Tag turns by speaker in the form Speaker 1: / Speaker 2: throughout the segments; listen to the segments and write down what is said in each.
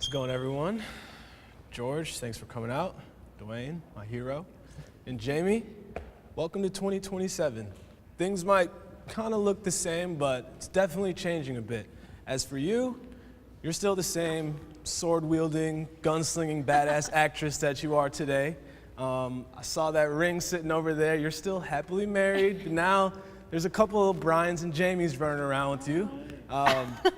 Speaker 1: How's it going, everyone? George, thanks for coming out. Dwayne, my hero. And Jamie, welcome to 2027. Things might kind of look the same, but it's definitely changing a bit. As for you, you're still the same sword-wielding, gunslinging, badass actress that you are today. I saw that ring sitting over there. You're still happily married, but now there's a couple of Brians and Jamies running around with you.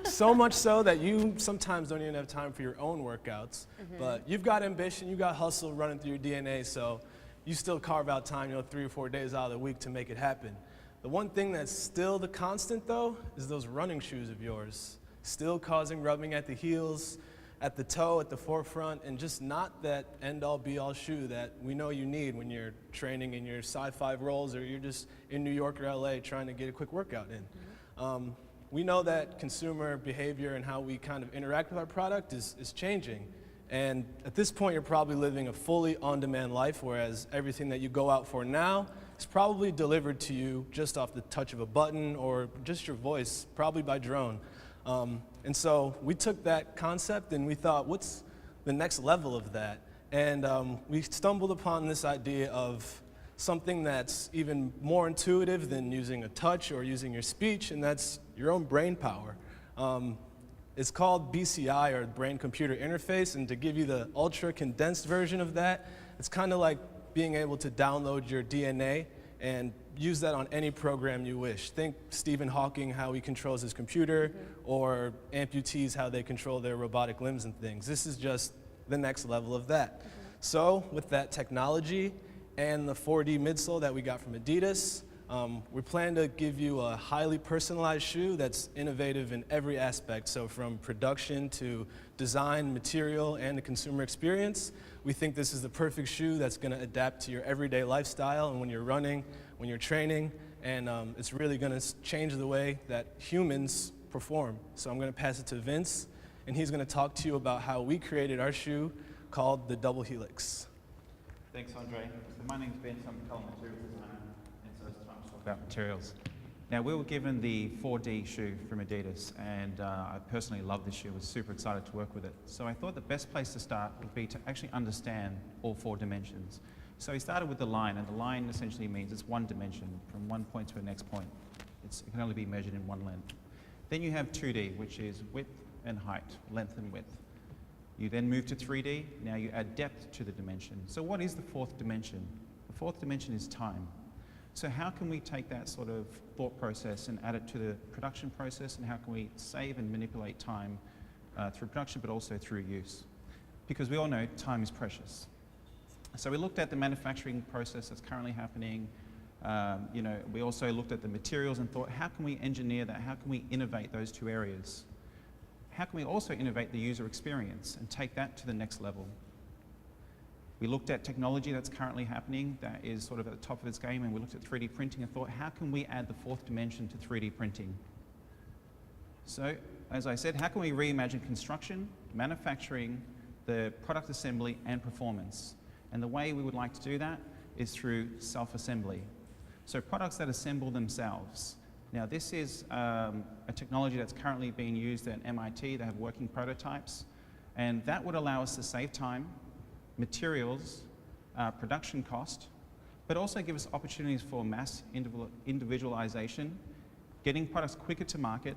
Speaker 1: So much so that you sometimes don't even have time for your own workouts. But you've got ambition, you've got hustle running through your DNA, so you still carve out time, 3 or 4 days out of the week to make it happen. The one thing that's still the constant, though, is those running shoes of yours. Still causing rubbing at the heels, at the toe, at the forefront, and just not that end-all, be-all shoe that we know you need when you're training in your sci-fi roles or you're just in New York or LA trying to get a quick workout in. We know that consumer behavior and how we kind of interact with our product is changing. And at this point, you're probably living a fully on-demand life, whereas everything that you go out for now is probably delivered to you just off the touch of a button or just your voice, probably by drone. And so we took that concept and we thought, what's the next level of that? And we stumbled upon this idea of something that's even more intuitive than using a touch or using your speech, and that's your own brain power. It's called BCI, or brain-computer interface, and to give you the ultra-condensed version of that, it's kind of like being able to download your DNA and use that on any program you wish. Think Stephen Hawking, how he controls his computer, or amputees, how they control their robotic limbs and things. This is just the next level of that. So with that technology and the 4D midsole that we got from Adidas, we plan to give you a highly personalized shoe that's innovative in every aspect. So from production to design, material, and the consumer experience, we think this is the perfect shoe that's going to adapt to your everyday lifestyle and when you're running, when you're training, and it's really going to change the way that humans perform. So I'm going to pass it to Vince, and he's going to talk to you about how we created our shoe called the Double Helix.
Speaker 2: Thanks, Andre. So my name's Vince, I'm a color materials designer, and so it's time to talk about materials. Now, we were given the 4D shoe from Adidas, and I personally love this shoe. I was super excited to work with it. So I thought the best place to start would be to actually understand all 4 dimensions. So we started with the line, and the line essentially means it's one dimension from one point to the next point. It can only be measured in one length. Then you have 2D, which is width and height, length and width. You then move to 3D, now you add depth to the dimension. So what is the 4th dimension? The 4th dimension is time. So how can we take that sort of thought process and add it to the production process, and how can we save and manipulate time through production but also through use? Because we all know time is precious. So we looked at the manufacturing process that's currently happening. We also looked at the materials and thought, how can we engineer that? How can we innovate those 2 areas? How can we also innovate the user experience and take that to the next level? We looked at technology that's currently happening that is sort of at the top of its game, and we looked at 3D printing and thought, how can we add the 4th dimension to 3D printing? So, as I said, how can we reimagine construction, manufacturing, the product assembly, and performance? And the way we would like to do that is through self-assembly. So products that assemble themselves. Now, this is a technology that's currently being used at MIT. They have working prototypes, and that would allow us to save time, materials, production cost, but also give us opportunities for mass individualization, getting products quicker to market,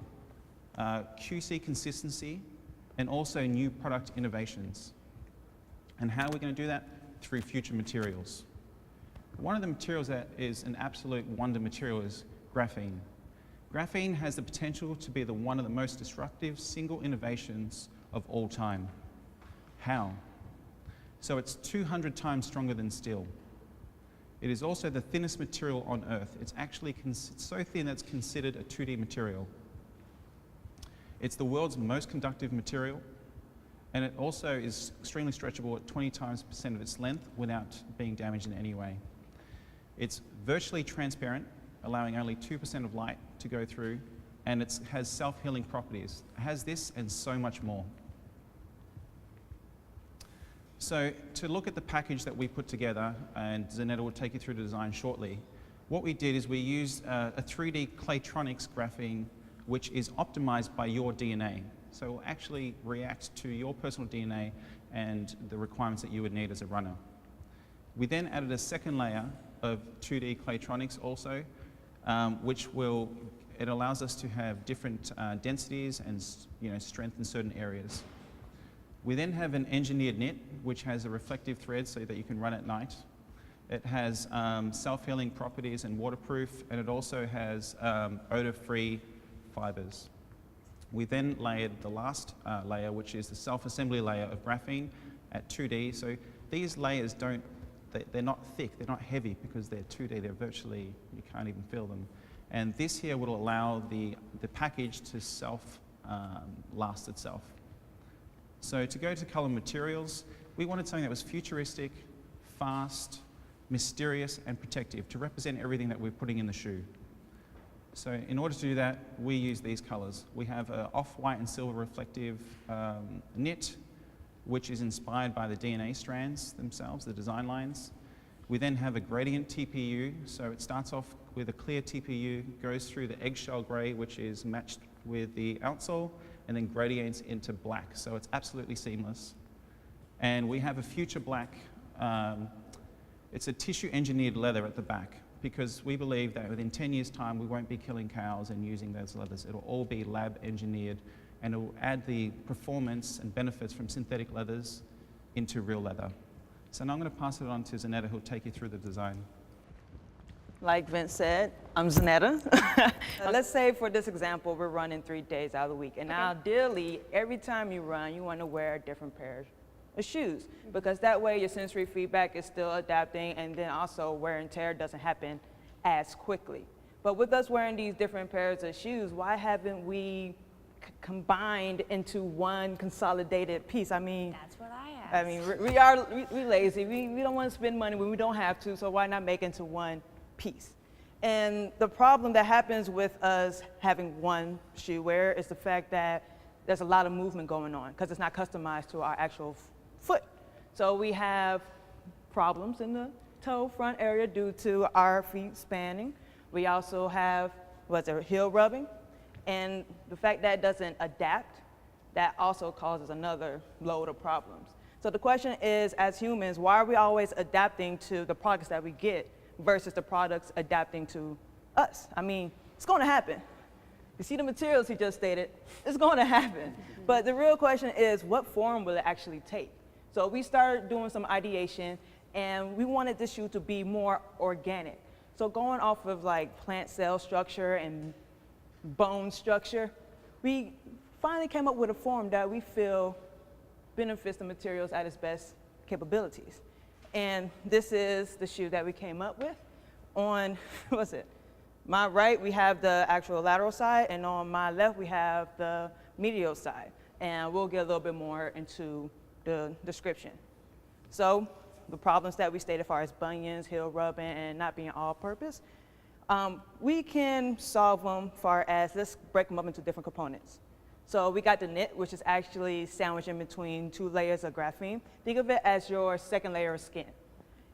Speaker 2: QC consistency, and also new product innovations. And how are we going to do that? Through future materials. One of the materials that is an absolute wonder material is graphene. Graphene has the potential to be one of the most disruptive single innovations of all time. How? So it's 200 times stronger than steel. It is also the thinnest material on Earth. It's actually so thin that it's considered a 2D material. It's the world's most conductive material, and it also is extremely stretchable at 20 times % of its length without being damaged in any way. It's virtually transparent, allowing only 2% of light to go through, and it has self-healing properties. It has this and so much more. So to look at the package that we put together, and Zanetta will take you through the design shortly, what we did is we used a 3D Claytronics graphene, which is optimized by your DNA. So it will actually react to your personal DNA and the requirements that you would need as a runner. We then added a second layer of 2D claytronics also, it allows us to have different densities and strength in certain areas. We then have an engineered knit, which has a reflective thread so that you can run at night. It has self-healing properties and waterproof, and it also has odor-free fibers. We then layered the last layer, which is the self-assembly layer of graphene at 2D. So these layers they're not thick, they're not heavy because they're 2D, they're virtually, you can't even feel them. And this here will allow the package to last itself. So to go to color materials, we wanted something that was futuristic, fast, mysterious, and protective to represent everything that we're putting in the shoe. So in order to do that, we use these colors. We have an off-white and silver reflective knit, which is inspired by the DNA strands themselves, the design lines. We then have a gradient TPU, so it starts off with a clear TPU, goes through the eggshell gray, which is matched with the outsole, and then gradients into black, so it's absolutely seamless. And we have a future black, it's a tissue engineered leather at the back, because we believe that within 10 years' time, we won't be killing cows and using those leathers. It'll all be lab engineered, and it will add the performance and benefits from synthetic leathers into real leather. So now I'm going to pass it on to Zanetta, who'll take you through the design.
Speaker 3: Like Vince said, I'm Sneden. Let's say for this example, we're running 3 days out of the week. And now ideally, every time you run, you want to wear a different pair of shoes, because that way your sensory feedback is still adapting, and then also wear and tear doesn't happen as quickly. But with us wearing these different pairs of shoes, why haven't we combined into one consolidated piece? I mean,
Speaker 4: that's what I asked.
Speaker 3: I mean, we lazy. We don't want to spend money when we don't have to, so why not make it into one piece? And the problem that happens with us having one shoe wear is the fact that there's a lot of movement going on because it's not customized to our actual foot. So we have problems in the toe front area due to our feet spanning. We also have heel rubbing, and the fact that it doesn't adapt, that also causes another load of problems. So the question is, as humans, why are we always adapting to the products that we get versus the products adapting to us? I mean, it's going to happen. You see the materials he just stated, it's going to happen. But the real question is, what form will it actually take? So we started doing some ideation, and we wanted this shoe to be more organic. So going off of like plant cell structure and bone structure, we finally came up with a form that we feel benefits the materials at its best capabilities. And this is the shoe that we came up with. On, my right, we have the actual lateral side, and on my left, we have the medial side. And we'll get a little bit more into the description. So the problems that we stated as far as bunions, heel rubbing, and not being all-purpose, we can solve them far as, let's break them up into different components. So we got the knit, which is actually sandwiched in between 2 layers of graphene. Think of it as your second layer of skin.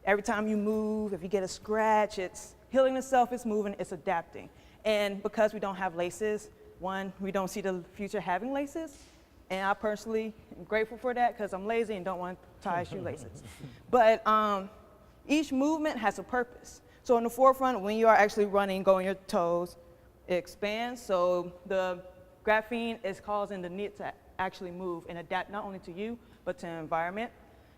Speaker 3: Every time you move, if you get a scratch, it's healing itself, it's moving, it's adapting. And because we don't have laces, one, we don't see the future having laces. And I personally am grateful for that because I'm lazy and don't want to tie shoelaces. But each movement has a purpose. So in the forefront, when you are actually running, going your toes, it expands. So the graphene is causing the knit to actually move and adapt not only to you, but to the environment.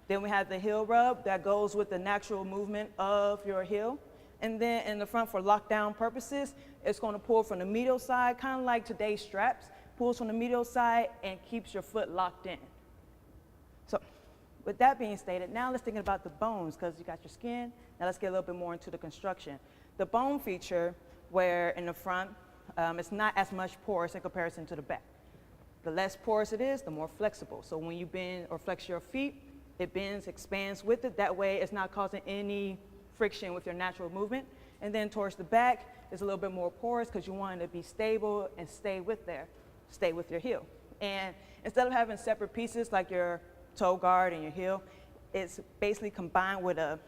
Speaker 3: Then we have the heel rub that goes with the natural movement of your heel. And then in the front, for lockdown purposes, it's going to pull from the medial side, kind of like today's straps, pulls from the medial side and keeps your foot locked in. So with that being stated, now let's think about the bones, because you got your skin. Now let's get a little bit more into the construction. The bone feature, where in the front, it's not as much porous in comparison to the back. The less porous it is, the more flexible. So when you bend or flex your feet, it bends, expands with it. That way it's not causing any friction with your natural movement. And then towards the back, it's a little bit more porous because you want it to be stable and stay with your heel. And instead of having separate pieces like your toe guard and your heel, it's basically combined with a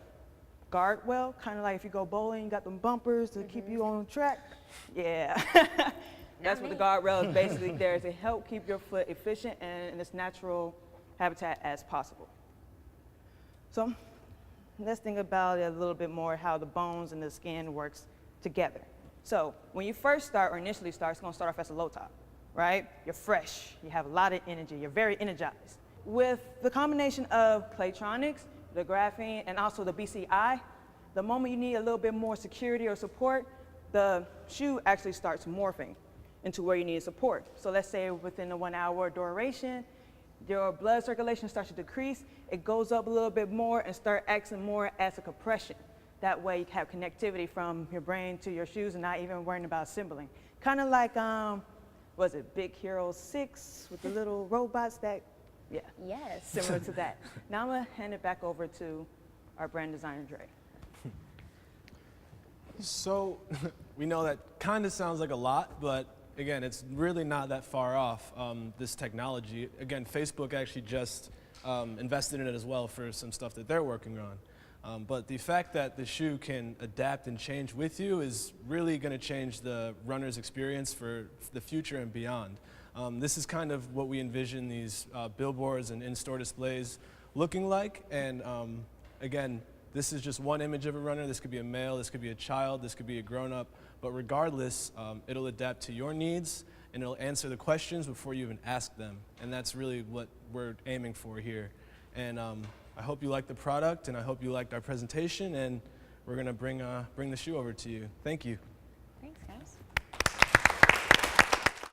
Speaker 3: guard well, kind of like if you go bowling, you got them bumpers to keep you on track. Yeah. That's what the guardrail is basically there, is to help keep your foot efficient and in its natural habitat as possible. So let's think about it a little bit more, how the bones and the skin works together. So when you first start or initially start, it's going to start off as a low top, right? You're fresh, you have a lot of energy, you're very energized. With the combination of Playtronics, the graphene, and also the BCI, the moment you need a little bit more security or support, the shoe actually starts morphing into where you need support. So let's say within the 1 hour duration, your blood circulation starts to decrease, it goes up a little bit more and start acting more as a compression. That way you have connectivity from your brain to your shoes and not even worrying about assembling. Kind of like, was it Big Hero 6 with the little robots that, yeah.
Speaker 4: Yes.
Speaker 3: Similar to that. Now I'm gonna hand it back over to our brand designer, Dre.
Speaker 1: So we know that kind of sounds like a lot, but again, it's really not that far off, this technology. Again, Facebook actually just invested in it as well for some stuff that they're working on. But the fact that the shoe can adapt and change with you is really going to change the runner's experience for the future and beyond. This is kind of what we envision these billboards and in-store displays looking like. And again, this is just one image of a runner. This could be a male, this could be a child, this could be a grown-up. But regardless, it'll adapt to your needs and it'll answer the questions before you even ask them. And that's really what we're aiming for here. And I hope you liked the product and I hope you liked our presentation, and we're gonna bring the shoe over to you. Thank you.